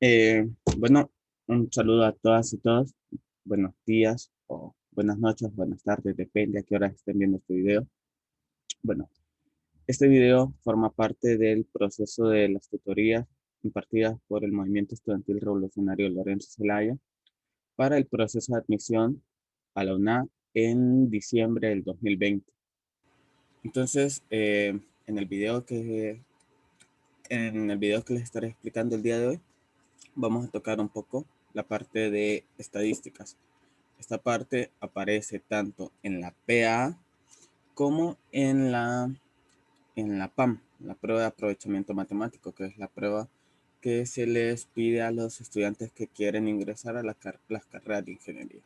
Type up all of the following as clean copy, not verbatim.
Eh, bueno, un saludo a todas y todos. Buenos días o buenas noches, buenas tardes, depende a qué hora estén viendo este video. Bueno, este video forma parte del proceso de las tutorías impartidas por el Movimiento Estudiantil Revolucionario Lorenzo Zelaya para el proceso de admisión a la UNA en diciembre del 2020. Entonces, en el video que les estaré explicando el día de hoy, vamos a tocar un poco la parte de estadísticas. Esta parte aparece tanto en la PA como en la PAM, la prueba de aprovechamiento matemático, que es la prueba que se les pide a los estudiantes que quieren ingresar a las carreras de ingeniería.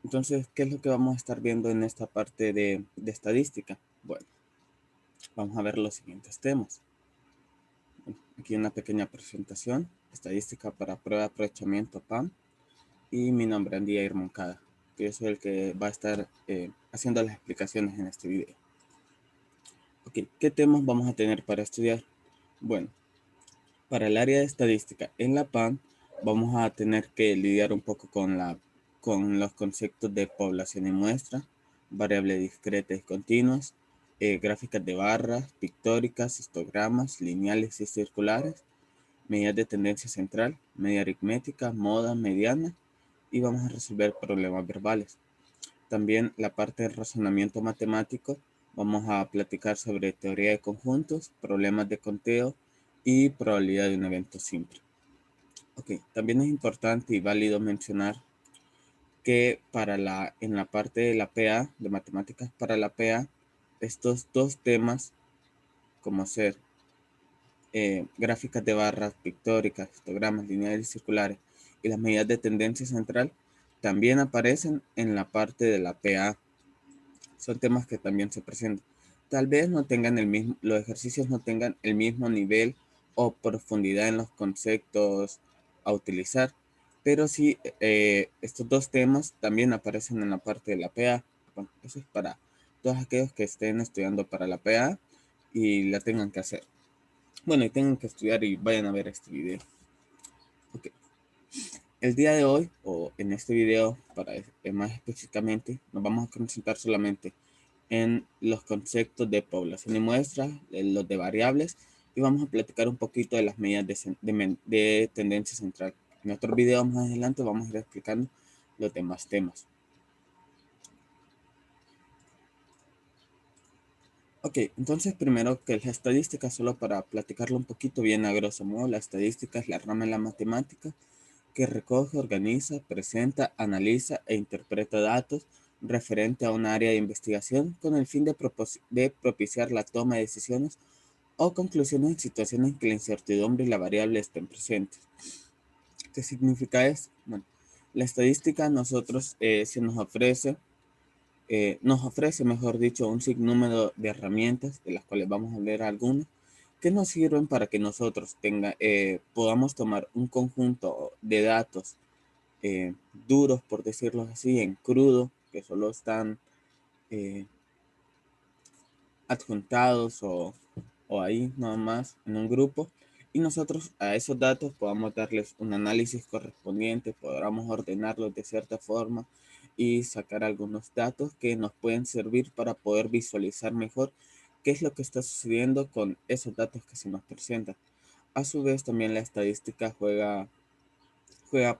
Entonces, ¿qué es lo que vamos a estar viendo en esta parte de estadística? Bueno, vamos a ver los siguientes temas. Aquí una pequeña presentación, estadística para prueba de aprovechamiento PAM. Y mi nombre es Andy Moncada, que yo soy el que va a estar haciendo las explicaciones en este video. Ok, ¿qué temas vamos a tener para estudiar? Bueno, para el área de estadística en la PAN vamos a tener que lidiar un poco con los conceptos de población y muestra, variables discretas y continuas, gráficas de barras, pictóricas, histogramas, lineales y circulares, medidas de tendencia central, media aritmética, moda, mediana, y vamos a resolver problemas verbales. También la parte de razonamiento matemático, vamos a platicar sobre teoría de conjuntos, problemas de conteo y probabilidad de un evento simple. Ok, también es importante y válido mencionar que en la parte de la PA, de matemáticas para la PA, estos dos temas, como ser gráficas de barras pictóricas, histogramas lineales y circulares y las medidas de tendencia central, también aparecen en la parte de la PA. Son temas que también se presentan. Tal vez no tengan los ejercicios no tengan el mismo nivel o profundidad en los conceptos a utilizar, pero sí estos dos temas también aparecen en la parte de la PA. Bueno, eso es para todos aquellos que estén estudiando para la PA y la tengan que hacer. Bueno, y tengan que estudiar y vayan a ver este video. Okay. El día de hoy, o en este video, más específicamente, nos vamos a concentrar solamente en los conceptos de población y muestra, los de variables, y vamos a platicar un poquito de las medidas de tendencia central. En otros videos más adelante vamos a ir explicando los demás temas. Ok, entonces primero que la estadística, solo para platicarlo un poquito bien a grosso modo, la estadística es la rama de la matemática que recoge, organiza, presenta, analiza e interpreta datos referente a un área de investigación con el fin de propiciar la toma de decisiones o conclusiones en situaciones en que la incertidumbre y la variable estén presentes. ¿Qué significa esto? Bueno, la estadística a nosotros nos ofrece, mejor dicho, un sinnúmero de herramientas, de las cuales vamos a ver algunas, que nos sirven para que nosotros podamos tomar un conjunto de datos duros, por decirlo así, en crudo, que solo están eh, adjuntados o ahí nada más en un grupo, y nosotros a esos datos podamos darles un análisis correspondiente, podamos ordenarlos de cierta forma y sacar algunos datos que nos pueden servir para poder visualizar mejor qué es lo que está sucediendo con esos datos que se nos presentan. A su vez, también la estadística juega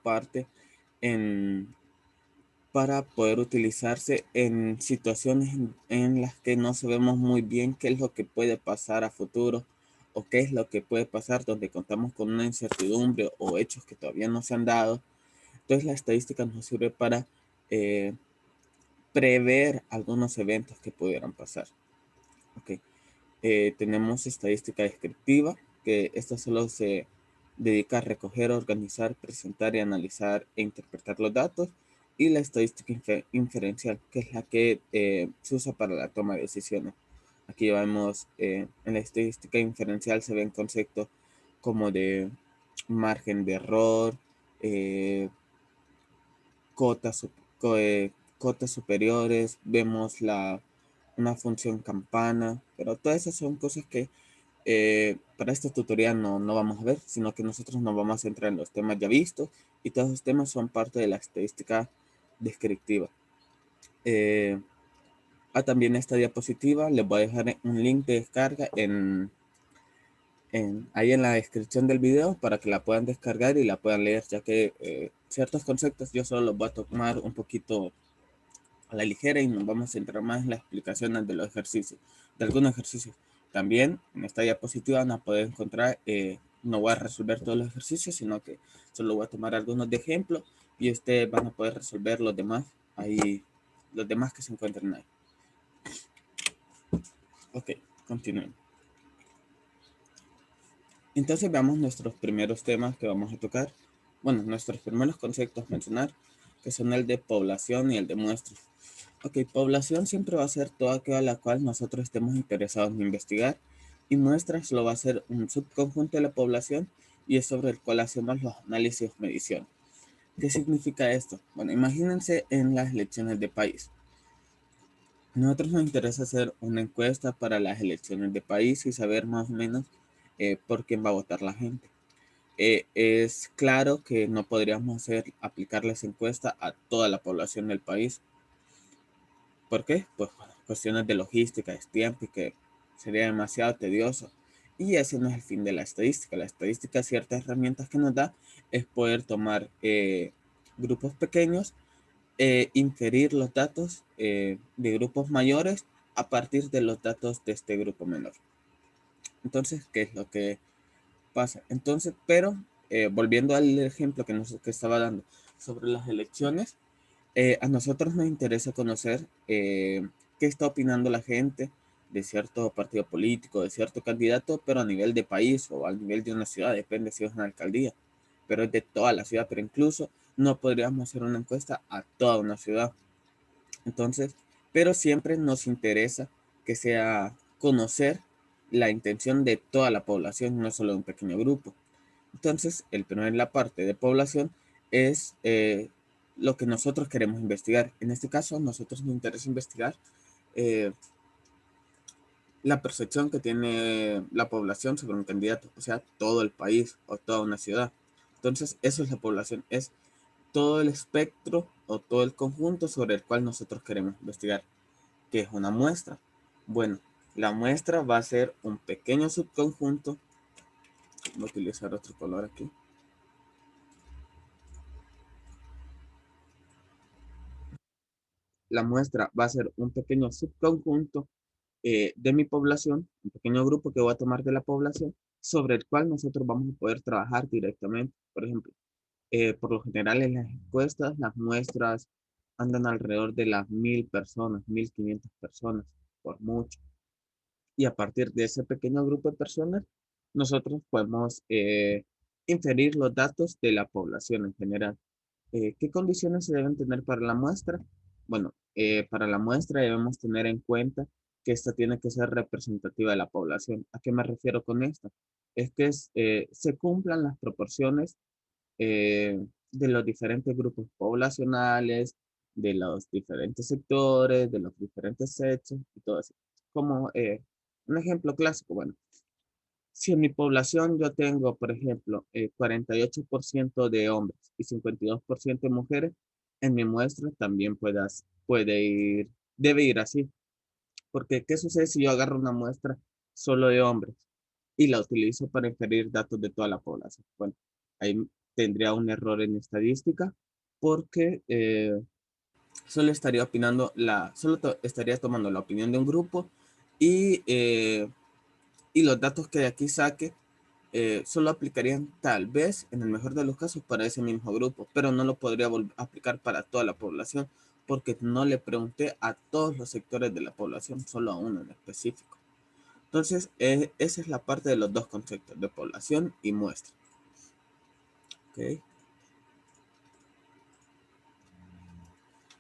parte en, para poder utilizarse en situaciones en las que no sabemos muy bien qué es lo que puede pasar a futuro o qué es lo que puede pasar donde contamos con una incertidumbre o hechos que todavía no se han dado. Entonces la estadística nos sirve para eh, prever algunos eventos que pudieran pasar. Okay. Tenemos estadística descriptiva, que esta solo se dedica a recoger, organizar, presentar y analizar e interpretar los datos. Y la estadística inferencial, que es la que se usa para la toma de decisiones. Aquí vemos, en la estadística inferencial se ven conceptos como de margen de error, eh, cotas, cotas superiores, vemos una función campana, pero todas esas son cosas que Para este tutorial no vamos a ver, sino que nosotros nos vamos a centrar en los temas ya vistos y todos los temas son parte de la estadística descriptiva. También esta diapositiva les voy a dejar un link de descarga ahí en la descripción del video para que la puedan descargar y la puedan leer, ya que ciertos conceptos yo solo los voy a tomar un poquito a la ligera y nos vamos a centrar más en las explicaciones de los ejercicios, de algunos ejercicios. También en esta diapositiva van a poder encontrar, no voy a resolver todos los ejercicios, sino que solo voy a tomar algunos de ejemplo y ustedes van a poder resolver los demás ahí, los demás que se encuentren ahí. Ok, continuemos. Entonces veamos nuestros primeros temas que vamos a tocar. Bueno, nuestros primeros conceptos a mencionar, que son el de población y el de muestras. Ok, población siempre va a ser toda aquella a la cual nosotros estemos interesados en investigar, y muestras lo va a ser un subconjunto de la población y es sobre el cual hacemos los análisis o mediciones. ¿Qué significa esto? Bueno, imagínense en las elecciones de país. Nosotros nos interesa hacer una encuesta para las elecciones de país y saber más o menos por quién va a votar la gente. Es claro que no podríamos aplicarles encuesta a toda la población del país. ¿Por qué? Pues cuestiones de logística, de tiempo y que sería demasiado tedioso. Y ese no es el fin de la estadística. La estadística, ciertas herramientas que nos da es poder tomar grupos pequeños, inferir los datos de grupos mayores a partir de los datos de este grupo menor. Entonces, ¿qué es lo que pasa? Entonces, pero volviendo al ejemplo que estaba dando sobre las elecciones, a nosotros nos interesa conocer qué está opinando la gente de cierto partido político, de cierto candidato, pero a nivel de país o a nivel de una ciudad, depende si es una alcaldía, pero es de toda la ciudad, pero incluso no podríamos hacer una encuesta a toda una ciudad. Entonces, pero siempre nos interesa que sea conocer la intención de toda la población, no solo de un pequeño grupo. Entonces, la parte de población es lo que nosotros queremos investigar. En este caso, a nosotros nos interesa investigar eh, la percepción que tiene la población sobre un candidato, o sea, todo el país o toda una ciudad. Entonces, eso es la población, es todo el espectro o todo el conjunto sobre el cual nosotros queremos investigar. ¿Qué es una muestra? Bueno, la muestra va a ser un pequeño subconjunto. Voy a utilizar otro color aquí. La muestra va a ser un pequeño subconjunto de mi población, un pequeño grupo que voy a tomar de la población, sobre el cual nosotros vamos a poder trabajar directamente. Por ejemplo, por lo general en las encuestas, las muestras andan alrededor de las 1000 personas, 1500 personas, por mucho. Y a partir de ese pequeño grupo de personas, nosotros podemos inferir los datos de la población en general. ¿Qué condiciones se deben tener para la muestra? Bueno, para la muestra debemos tener en cuenta que esta tiene que ser representativa de la población. ¿A qué me refiero con esto? Es que se cumplan las proporciones de los diferentes grupos poblacionales, de los diferentes sectores, de los diferentes sexos y todo eso. Como un ejemplo clásico, bueno, si en mi población yo tengo, por ejemplo, 48% de hombres y 52% de mujeres, en mi muestra también debe ir así. Porque, ¿qué sucede si yo agarro una muestra solo de hombres y la utilizo para inferir datos de toda la población? Bueno, ahí tendría un error en estadística porque solo estaría tomando la opinión de un grupo y, eh, y los datos que de aquí saque solo aplicarían tal vez, en el mejor de los casos, para ese mismo grupo, pero no lo podría aplicar para toda la población porque no le pregunté a todos los sectores de la población, solo a uno en específico. Entonces, esa es la parte de los dos conceptos, de población y muestra. ¿Ok?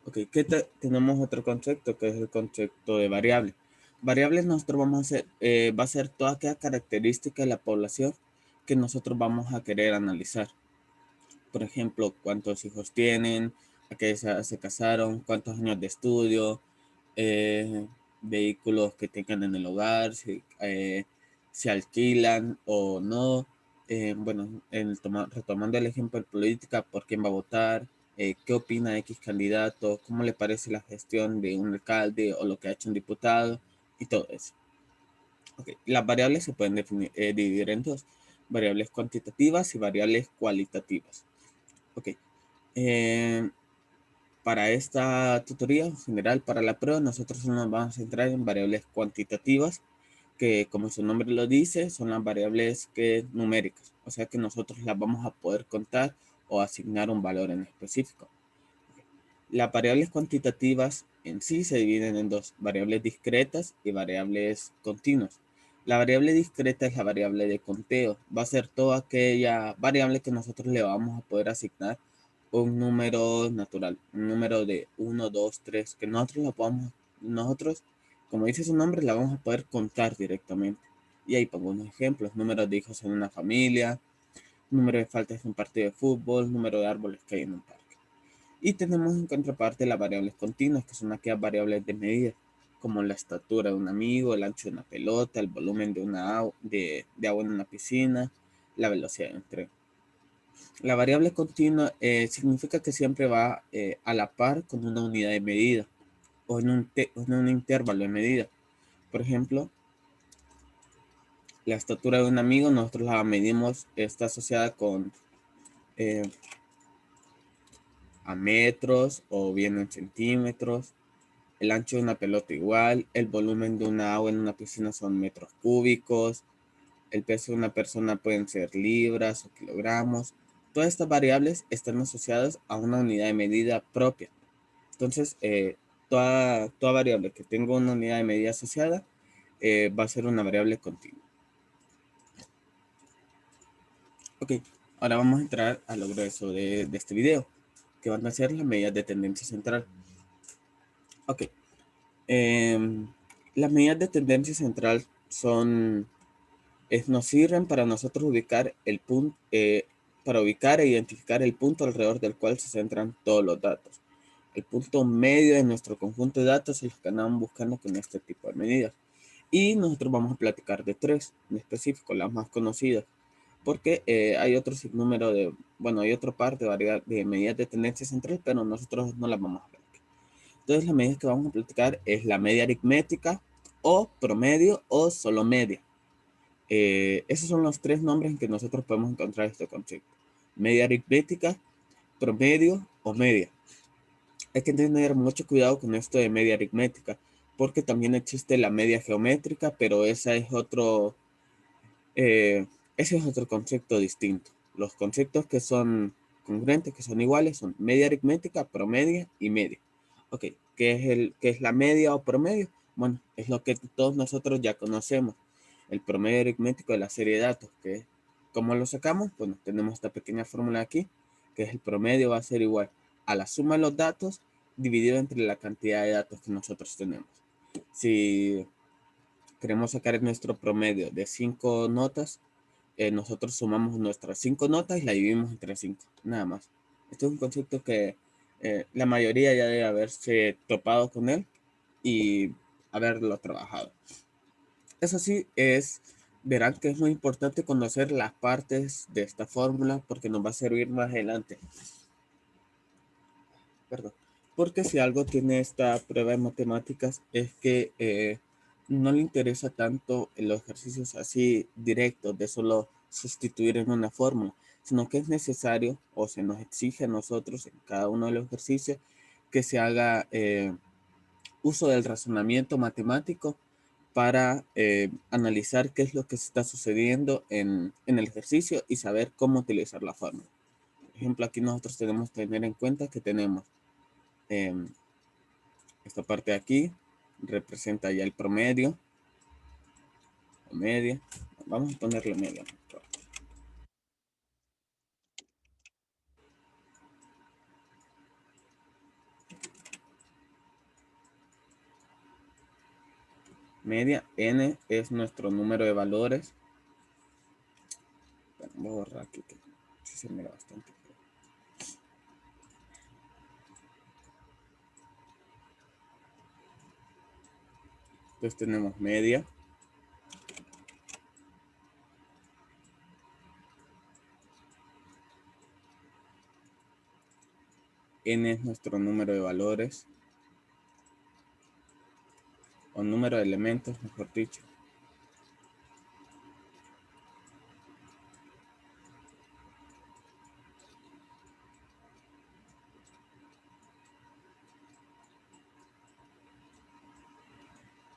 Ok, tenemos otro concepto que es el concepto de variable. Variables nosotros vamos a hacer, va a ser toda aquella característica de la población que nosotros vamos a querer analizar. Por ejemplo, cuántos hijos tienen, a qué se casaron, cuántos años de estudio, vehículos que tengan en el hogar, se alquilan o no. Bueno, retomando el ejemplo de política, por quién va a votar, qué opina X candidato, cómo le parece la gestión de un alcalde o lo que ha hecho un diputado y todo eso. Okay. Las variables se pueden dividir en dos, variables cuantitativas y variables cualitativas. Ok. Eh, para esta tutoría en general, para la prueba, nosotros nos vamos a centrar en variables cuantitativas, que como su nombre lo dice, son las variables numéricas, o sea que nosotros las vamos a poder contar o asignar un valor en específico. Las variables cuantitativas en sí se dividen en dos, variables discretas y variables continuas. La variable discreta es la variable de conteo, va a ser toda aquella variable que nosotros le vamos a poder asignar un número natural, un número de 1, 2, 3, que nosotros, como dice su nombre, la vamos a poder contar directamente. Y ahí pongo unos ejemplos, números de hijos en una familia, número de faltas en un partido de fútbol, número de árboles que hay en un parque. Y tenemos en contraparte las variables continuas, que son aquellas variables de medida, como la estatura de un amigo, el ancho de una pelota, el volumen de agua en una piscina, la velocidad de un tren. La variable continua significa que siempre va a la par con una unidad de medida o en un intervalo de medida. Por ejemplo, la estatura de un amigo nosotros la medimos, está asociada con eh, a metros o bien en centímetros. El ancho de una pelota igual, el volumen de una agua en una piscina son metros cúbicos, el peso de una persona pueden ser libras o kilogramos. Todas estas variables están asociadas a una unidad de medida propia. Entonces, toda variable que tenga una unidad de medida asociada va a ser una variable continua. Ok, ahora vamos a entrar a lo grueso de este video, que van a ser las medidas de tendencia central. Ok, las medidas de tendencia central nos sirven para nosotros ubicar el punto, para ubicar e identificar el punto alrededor del cual se centran todos los datos. El punto medio de nuestro conjunto de datos es lo que andamos buscando con este tipo de medidas. Y nosotros vamos a platicar de tres en específico, las más conocidas, porque hay otro sinnúmero hay otro par de medidas de tendencia central, pero nosotros no las vamos a ver. Entonces, las medidas que vamos a platicar es la media aritmética o promedio o solo media. Esos son los tres nombres en que nosotros podemos encontrar este concepto. Media aritmética, promedio o media. Hay que tener mucho cuidado con esto de media aritmética, porque también existe la media geométrica, pero eh, ese es otro concepto distinto. Los conceptos que son congruentes, que son iguales, son media aritmética, promedio y media. Ok, ¿qué es la media o promedio? Bueno, es lo que todos nosotros ya conocemos. El promedio aritmético de la serie de datos, que ¿cómo lo sacamos? Bueno, tenemos esta pequeña fórmula aquí, que es el promedio va a ser igual a la suma de los datos dividido entre la cantidad de datos que nosotros tenemos. Si queremos sacar nuestro promedio de 5 notas, nosotros sumamos nuestras 5 notas y la dividimos entre 5, nada más. Este es un concepto que la mayoría ya debe haberse topado con él y haberlo trabajado. Eso sí, verán que es muy importante conocer las partes de esta fórmula porque nos va a servir más adelante. Perdón. Porque si algo tiene esta prueba de matemáticas es que no le interesa tanto los ejercicios así directos de solo sustituir en una fórmula, sino que es necesario o se nos exige a nosotros en cada uno de los ejercicios que se haga uso del razonamiento matemático para analizar qué es lo que se está sucediendo en el ejercicio y saber cómo utilizar la fórmula. Por ejemplo, aquí nosotros tenemos que tener en cuenta que tenemos esta parte de aquí representa ya el promedio o media. Vamos a ponerle media. Media, n es nuestro número de valores. Bueno, voy a borrar aquí que sí se mira bastante. Entonces tenemos media. n es nuestro número de valores, o número de elementos, mejor dicho.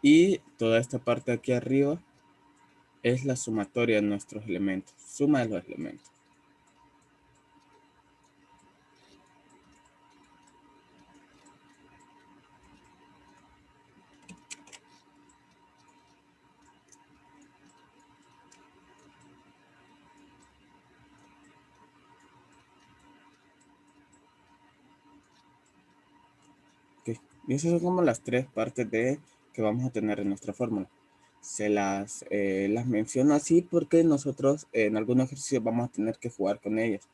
Y toda esta parte de aquí arriba es la sumatoria de nuestros elementos, suma de los elementos. Okay. Y esas son como las tres partes que vamos a tener en nuestra fórmula. Se las menciono así porque nosotros en algunos ejercicios vamos a tener que jugar con ellas.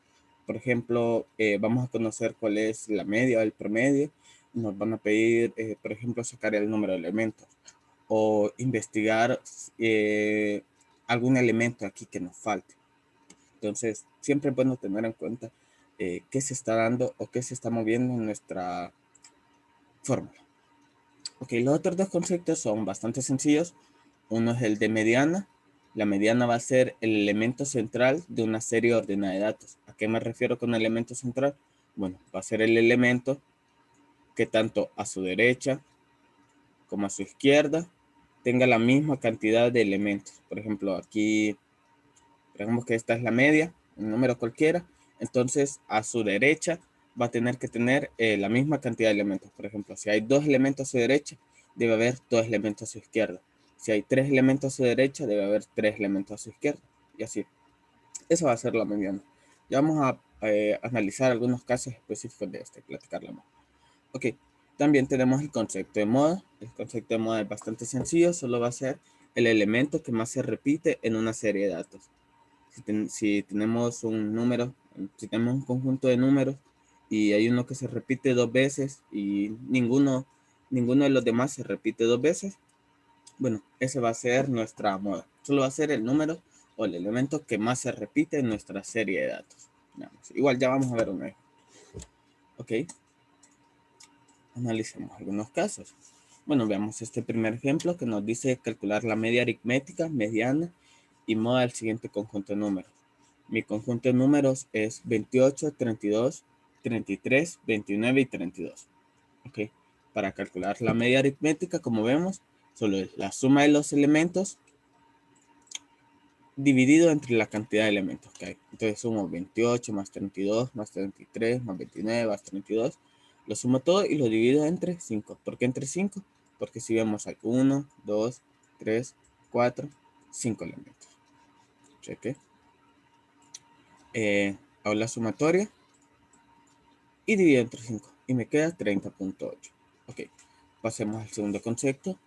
Por ejemplo, vamos a conocer cuál es la media o el promedio. Nos van a pedir, por ejemplo, sacar el número de elementos o investigar algún elemento aquí que nos falte. Entonces, siempre es bueno tener en cuenta qué se está dando o qué se está moviendo en nuestra fórmula. Ok, los otros dos conceptos son bastante sencillos. Uno es el de mediana. La mediana va a ser el elemento central de una serie ordenada de datos. ¿A qué me refiero con elemento central? Bueno, va a ser el elemento que tanto a su derecha como a su izquierda tenga la misma cantidad de elementos. Por ejemplo, aquí, digamos que esta es la media, un número cualquiera. Entonces, a su derecha va a tener que tener la misma cantidad de elementos. Por ejemplo, si hay 2 elementos a su derecha, debe haber 2 elementos a su izquierda. Si hay 3 elementos a su derecha, debe haber 3 elementos a su izquierda. Y así. Esa va a ser la mediana. Ya vamos a analizar algunos casos específicos de este, platicarla más. Ok, también tenemos el concepto de moda. El concepto de moda es bastante sencillo, solo va a ser el elemento que más se repite en una serie de datos. Si tenemos un número, si tenemos un conjunto de números y hay uno que se repite 2 veces y ninguno de los demás se repite 2 veces, bueno, ese va a ser nuestra moda. Solo va a ser el número o el elemento que más se repite en nuestra serie de datos. Igual ya vamos a ver un ejemplo. Ok, analicemos algunos casos. Bueno, veamos este primer ejemplo que nos dice calcular la media aritmética, mediana y moda del siguiente conjunto de números. Mi conjunto de números es 28, 32, 33, 29 y 32. Ok, para calcular la media aritmética, como vemos, solo es la suma de los elementos dividido entre la cantidad de elementos que hay. Entonces sumo 28 más 32 más 33 más 29 más 32. Lo sumo todo y lo divido entre 5. ¿Por qué entre 5? Porque si vemos hay 1, 2, 3, 4, 5 elementos. Cheque. Hago la sumatoria y divido entre 5. Y me queda 30.8. Ok. Pasemos al segundo concepto.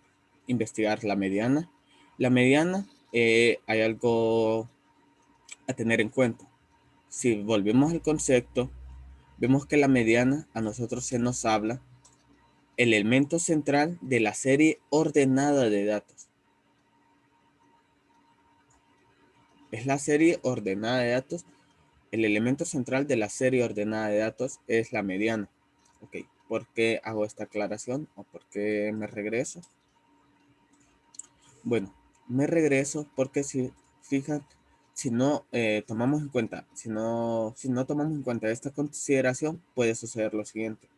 Investigar la mediana. La mediana, hay algo a tener en cuenta. Si volvemos al concepto, vemos que la mediana a nosotros se nos habla el elemento central de la serie ordenada de datos. Es la serie ordenada de datos. El elemento central de la serie ordenada de datos es la mediana. Ok, ¿por qué hago esta aclaración o por qué me regreso? Bueno, me regreso porque si fijan, si no tomamos en cuenta, si no tomamos en cuenta esta consideración, puede suceder lo siguiente.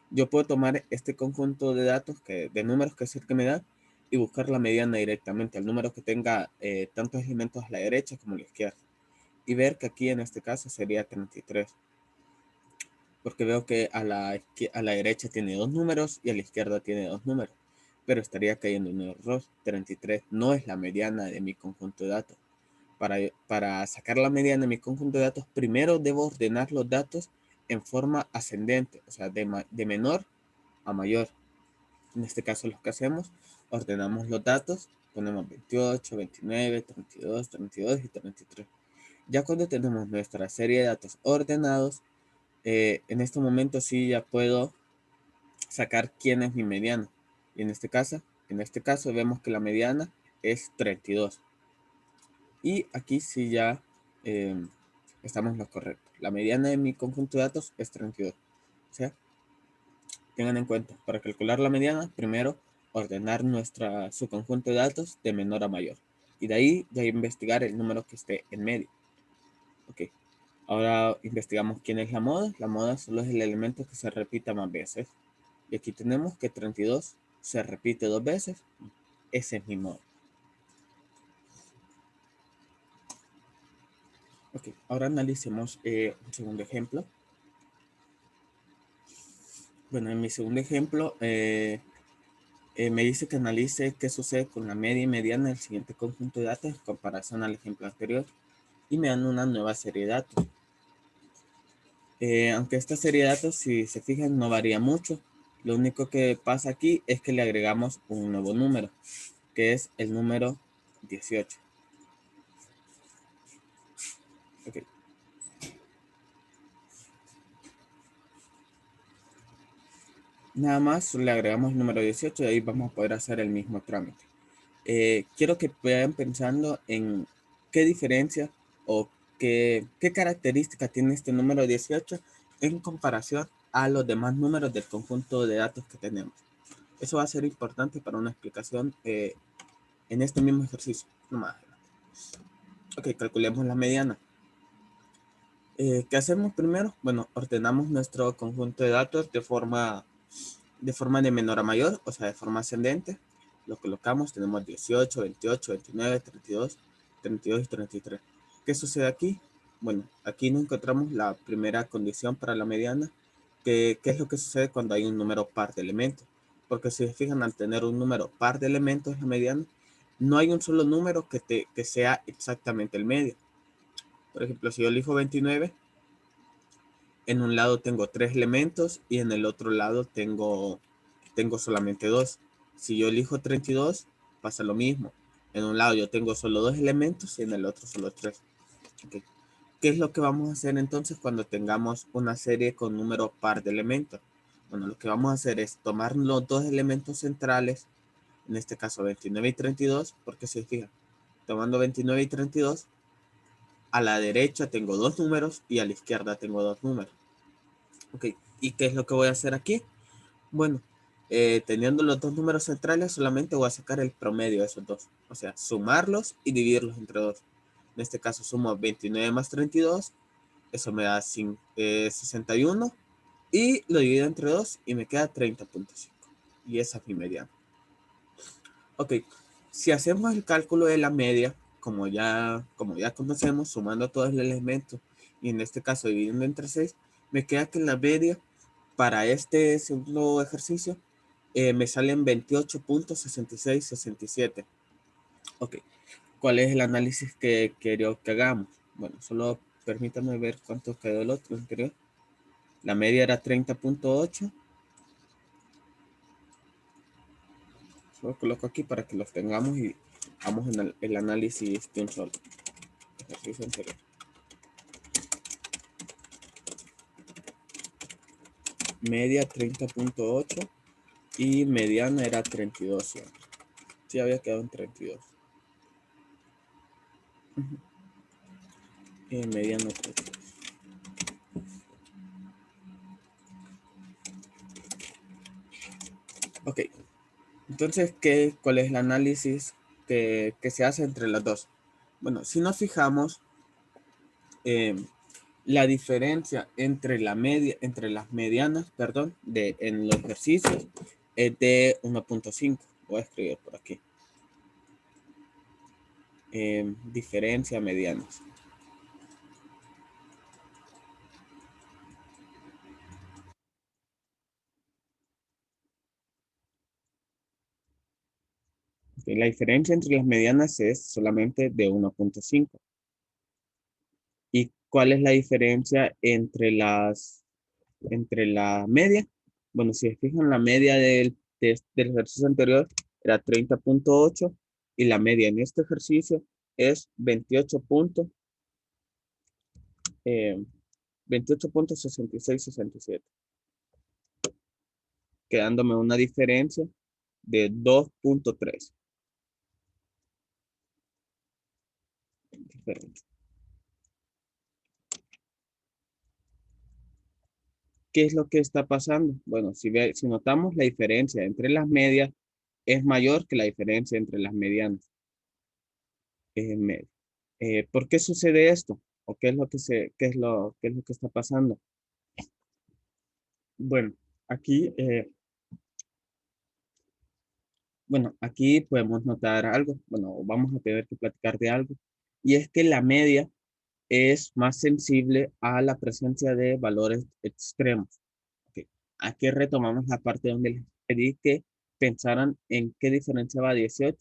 Yo puedo tomar este conjunto de datos, de números que es el que me da, y buscar la mediana directamente, el número que tenga tantos elementos a la derecha como a la izquierda. Y ver que aquí en este caso sería 33. Porque veo que a la derecha tiene 2 números y a la izquierda tiene 2 números. Pero estaría cayendo en un error. 33 no es la mediana de mi conjunto de datos. Para sacar la mediana de mi conjunto de datos, primero debo ordenar los datos en forma ascendente, o sea, de menor a mayor. En este caso, lo que hacemos, ordenamos los datos, ponemos 28, 29, 32, 32 y 33. Ya cuando tenemos nuestra serie de datos ordenados, en este momento sí ya puedo sacar quién es mi mediana. Y en este caso vemos que la mediana es 32. Y aquí sí ya estamos en lo correcto. La mediana de mi conjunto de datos es 32. sea, tengan en cuenta, para calcular la mediana, primero ordenar su conjunto de datos de menor a mayor. Y de ahí ya investigar el número que esté en medio. Ok. Ahora investigamos quién es la moda. La moda solo es el elemento que se repita más veces. Y aquí tenemos que 32 se repite 2 veces. Ese es mi moda. Ok, ahora analicemos un segundo ejemplo. Bueno, en mi segundo ejemplo me dice que analice qué sucede con la media y mediana del siguiente conjunto de datos en comparación al ejemplo anterior. Y me dan una nueva serie de datos. Aunque esta serie de datos, si se fijan, no varía mucho. Lo único que pasa aquí es que le agregamos un nuevo número, que es el número 18. Okay. Nada más le agregamos el número 18 y ahí vamos a poder hacer el mismo trámite. Quiero que vayan pensando en qué diferencia o qué característica tiene este número 18 en comparación a los demás números del conjunto de datos que tenemos. Eso va a ser importante para una explicación en este mismo ejercicio. No más. Ok, calculemos la mediana. ¿Qué hacemos primero? Bueno, ordenamos nuestro conjunto de datos de menor a mayor, o sea, de forma ascendente. Lo colocamos, tenemos 18, 28, 29, 32, 32 y 33. ¿Qué sucede aquí? Bueno, aquí nos encontramos la primera condición para la mediana, ¿qué es lo que sucede cuando hay un número par de elementos? Porque si se fijan, al tener un número par de elementos en la mediana, no hay un solo número que sea exactamente el medio. Por ejemplo, si yo elijo 29, en un lado tengo 3 elementos y en el otro lado tengo solamente 2. Si yo elijo 32, pasa lo mismo. En un lado yo tengo solo 2 elementos y en el otro solo 3. Okay. ¿Qué es lo que vamos a hacer entonces cuando tengamos una serie con número par de elementos? Bueno, lo que vamos a hacer es tomar los dos elementos centrales, en este caso 29 y 32, porque si fijan, tomando 29 y 32, a la derecha tengo dos números y a la izquierda tengo dos números. Ok, ¿y qué es lo que voy a hacer aquí? Bueno, teniendo los dos números centrales, solamente voy a sacar el promedio de esos dos. O sea, sumarlos y dividirlos entre dos. En este caso sumo 29 más 32, eso me da 61 y lo divido entre 2 y me queda 30.5. Y esa es mi mediana. Ok, si hacemos el cálculo de la media, como ya conocemos, sumando todos los elementos y en este caso dividiendo entre 6, me queda que la media para este segundo ejercicio me salen 28.6667. Ok, ¿cuál es el análisis que quiero que hagamos? Bueno, solo permítanme ver cuánto quedó el otro anterior. La media era 30.8. Solo coloco aquí para que los tengamos y vamos en el análisis de un solo ejercicio anterior. Media 30.8 y mediana era 32. Sí, había quedado en 32. Mediana 32. Ok, entonces, ¿cuál es el análisis que se hace entre las dos? Bueno, si nos fijamos, eh, la diferencia entre las medianas, perdón, en los ejercicios es de 1.5. Voy a escribir por aquí. Diferencia medianas. La diferencia entre las medianas es solamente de 1.5. ¿Y cuál es la diferencia entre la media? Bueno, si se fijan, la media del ejercicio anterior era 30.8 y la media en este ejercicio es 28.6667, quedándome una diferencia de 2.3. ¿qué es lo que está pasando? Bueno, si notamos la diferencia entre las medias es mayor que la diferencia entre las medianas. ¿Por qué sucede esto? ¿O qué es lo que está pasando? Bueno, aquí, eh, aquí podemos notar algo. Bueno, vamos a tener que platicar de algo. Y es que la media es más sensible a la presencia de valores extremos. Ok, aquí retomamos la parte donde les pedí que pensaran en qué diferenciaba 18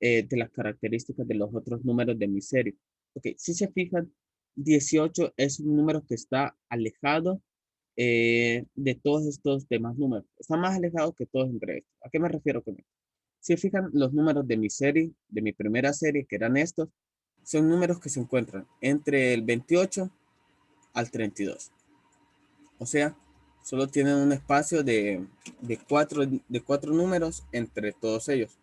de las características de los otros números de mi serie. Ok, si se fijan, 18 es un número que está alejado de todos estos demás números. Está más alejado que todos entre estos. ¿A qué me refiero con esto? Si se fijan, los números de mi serie, de mi primera serie, que eran estos, son números que se encuentran entre el 28 al 32. O sea, solo tienen un espacio de cuatro números entre todos ellos.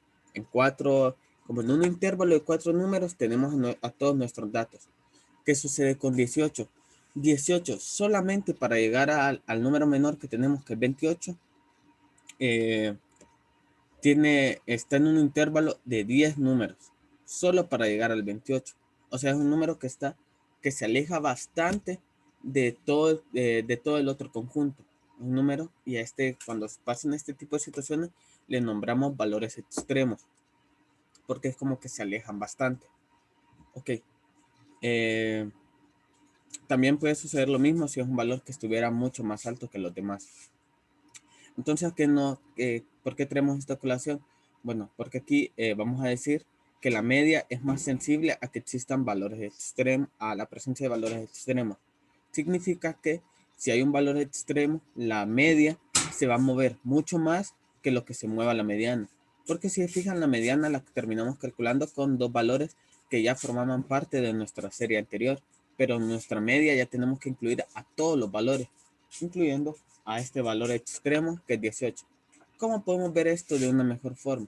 Como en un intervalo de cuatro números, tenemos a todos nuestros datos. ¿Qué sucede con 18? 18 solamente para llegar al número menor que tenemos, que es 28, eh, está en un intervalo de 10 números, solo para llegar al 28. O sea, es un número que se aleja bastante de todo el otro conjunto. Un número, y cuando pasan este tipo de situaciones, le nombramos valores extremos, porque es como que se alejan bastante. Ok. Eh, También puede suceder lo mismo si es un valor que estuviera mucho más alto que los demás. Entonces, ¿por qué tenemos esta colación? Bueno, porque aquí vamos a decir que la media es más sensible a que existan valores extremos, a la presencia de valores extremos. Significa que si hay un valor extremo, la media se va a mover mucho más que lo que se mueva la mediana. Porque si se fijan, la mediana la terminamos calculando con dos valores que ya formaban parte de nuestra serie anterior. Pero en nuestra media ya tenemos que incluir a todos los valores, incluyendo a este valor extremo que es 18. ¿Cómo podemos ver esto de una mejor forma?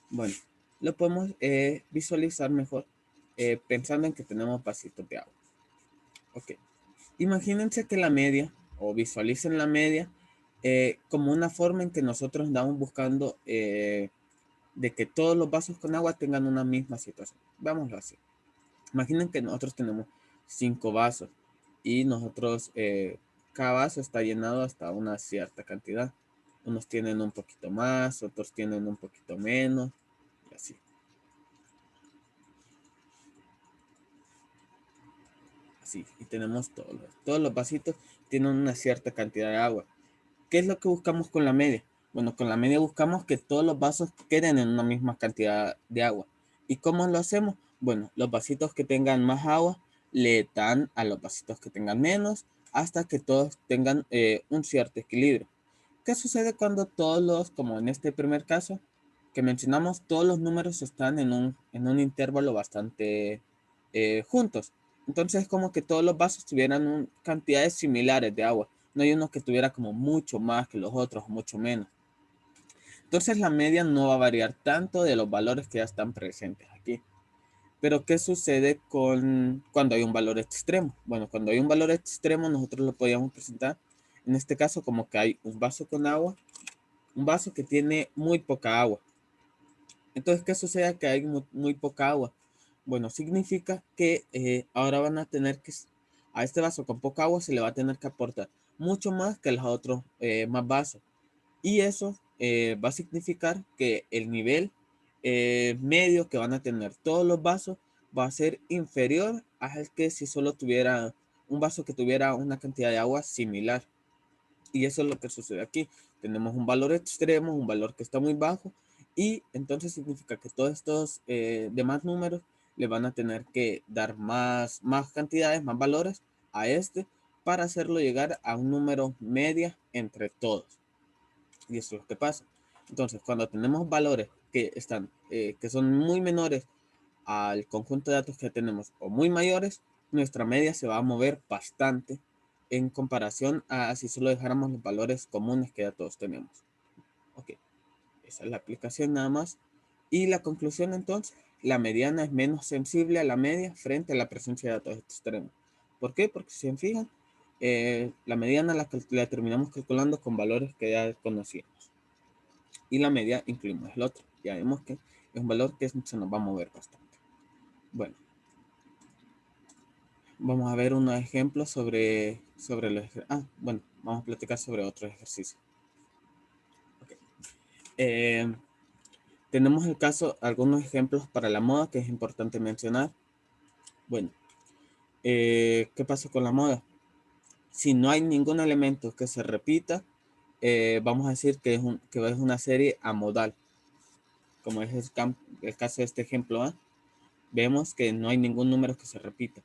Bueno, lo podemos visualizar mejor pensando en que tenemos vasitos de agua. Ok, imagínense que la media, o visualicen la media, como una forma en que nosotros andamos buscando de que todos los vasos con agua tengan una misma situación. Vámonos así. Imaginen que nosotros tenemos 5 vasos y cada vaso está llenado hasta una cierta cantidad. Unos tienen un poquito más, otros tienen un poquito menos y así. Así, y tenemos todos los vasitos tienen una cierta cantidad de agua. ¿Qué es lo que buscamos con la media? Bueno, con la media buscamos que todos los vasos queden en una misma cantidad de agua. ¿Y cómo lo hacemos? Bueno, los vasitos que tengan más agua le dan a los vasitos que tengan menos hasta que todos tengan un cierto equilibrio. ¿Qué sucede cuando como en este primer caso que mencionamos, todos los números están en un intervalo bastante juntos? Entonces, como que todos los vasos tuvieran cantidades similares de agua. No hay uno que tuviera como mucho más que los otros, mucho menos. Entonces, la media no va a variar tanto de los valores que ya están presentes aquí. Pero, ¿qué sucede cuando hay un valor extremo? Bueno, cuando hay un valor extremo, nosotros lo podríamos presentar, en este caso, como que hay un vaso con agua, un vaso que tiene muy poca agua. Entonces, ¿qué sucede? Que hay muy poca agua. Bueno, significa que ahora van a tener a este vaso con poca agua se le va a tener que aportar mucho más que a los otros más vasos. Y eso va a significar que el nivel medio que van a tener todos los vasos va a ser inferior al que si solo tuviera un vaso que tuviera una cantidad de agua similar. Y eso es lo que sucede aquí. Tenemos un valor extremo, un valor que está muy bajo, y entonces significa que todos estos demás números le van a tener que dar más cantidades, más valores a este para hacerlo llegar a un número media entre todos. Y eso es lo que pasa. Entonces, cuando tenemos valores que son muy menores al conjunto de datos que tenemos o muy mayores, nuestra media se va a mover bastante en comparación a si solo dejáramos los valores comunes que ya todos tenemos. Ok, esa es la aplicación nada más. Y la conclusión entonces, la mediana es menos sensible a la media frente a la presencia de datos extremos. ¿Por qué? Porque si se fijan, La mediana la terminamos calculando con valores que ya conocíamos. Y la media incluimos el otro. Ya vemos que es un valor que se nos va a mover bastante. Bueno, vamos a ver unos ejemplos sobre los... bueno, vamos a platicar sobre otro ejercicio. Okay. Tenemos el caso, algunos ejemplos para la moda que es importante mencionar. Bueno, ¿qué pasa con la moda? Si no hay ningún elemento que se repita, vamos a decir que es una serie amodal. Como es el caso de este ejemplo A, vemos que no hay ningún número que se repita.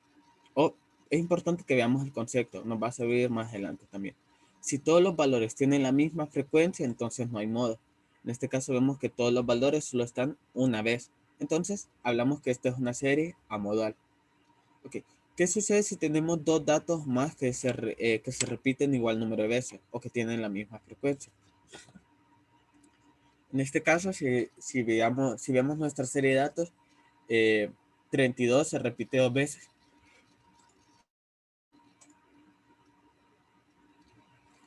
O es importante que veamos el concepto, nos va a servir más adelante también. Si todos los valores tienen la misma frecuencia, entonces no hay moda. En este caso vemos que todos los valores solo están una vez. Entonces hablamos que esta es una serie amodal. Okay. ¿Qué sucede si tenemos dos datos más que se repiten igual número de veces o que tienen la misma frecuencia? En este caso, si vemos nuestra serie de datos, 32 se repite dos veces.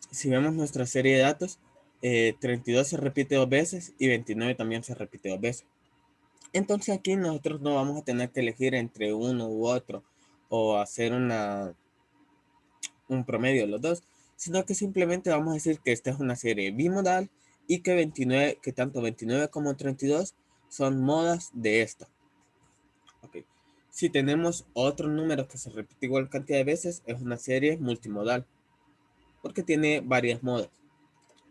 Si vemos nuestra serie de datos, 32 se repite dos veces y 29 también se repite dos veces. Entonces aquí nosotros no vamos a tener que elegir entre uno u otro o hacer un promedio de los dos, sino que simplemente vamos a decir que esta es una serie bimodal y que tanto 29 como 32 son modas de esta. Okay. Si tenemos otro número que se repite igual cantidad de veces, es una serie multimodal, porque tiene varias modas.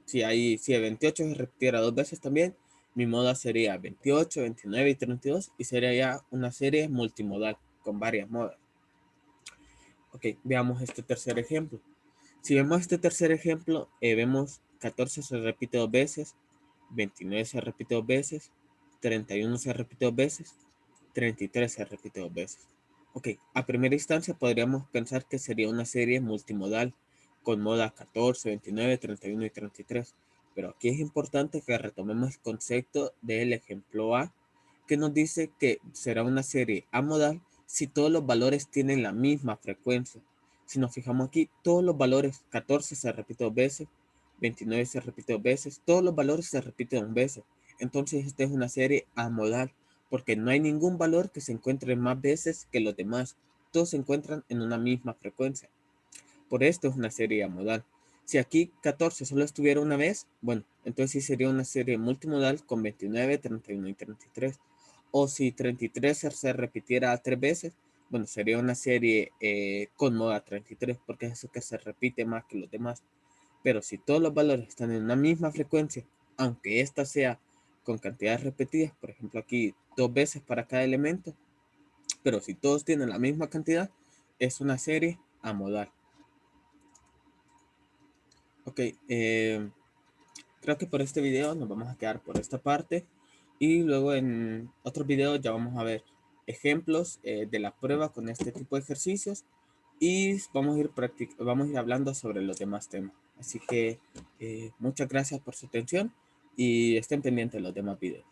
Si el 28 se repitiera dos veces también, mi moda sería 28, 29 y 32 y sería ya una serie multimodal con varias modas. Ok, veamos este tercer ejemplo. Si vemos este tercer ejemplo, vemos 14 se repite dos veces, 29 se repite dos veces, 31 se repite dos veces, 33 se repite dos veces. Ok, a primera instancia podríamos pensar que sería una serie multimodal con moda 14, 29, 31 y 33. Pero aquí es importante que retomemos el concepto del ejemplo A, que nos dice que será una serie amodal si todos los valores tienen la misma frecuencia. Si nos fijamos aquí, todos los valores, 14 se repite dos veces, 29 se repite dos veces, todos los valores se repiten dos veces. Entonces esta es una serie amodal, porque no hay ningún valor que se encuentre más veces que los demás. Todos se encuentran en una misma frecuencia. Por esto es una serie amodal. Si aquí 14 solo estuviera una vez, bueno, entonces sí sería una serie multimodal con 29, 31 y 33. O si 33 se repitiera tres veces, bueno, sería una serie con moda 33, porque es eso que se repite más que los demás. Pero si todos los valores están en una misma frecuencia, aunque esta sea con cantidades repetidas, por ejemplo aquí dos veces para cada elemento, pero si todos tienen la misma cantidad, es una serie amodal. Ok, creo que por este video nos vamos a quedar por esta parte y luego en otros videos ya vamos a ver ejemplos de la prueba con este tipo de ejercicios y vamos a ir hablando sobre los demás temas. Así que muchas gracias por su atención y estén pendientes de los demás videos.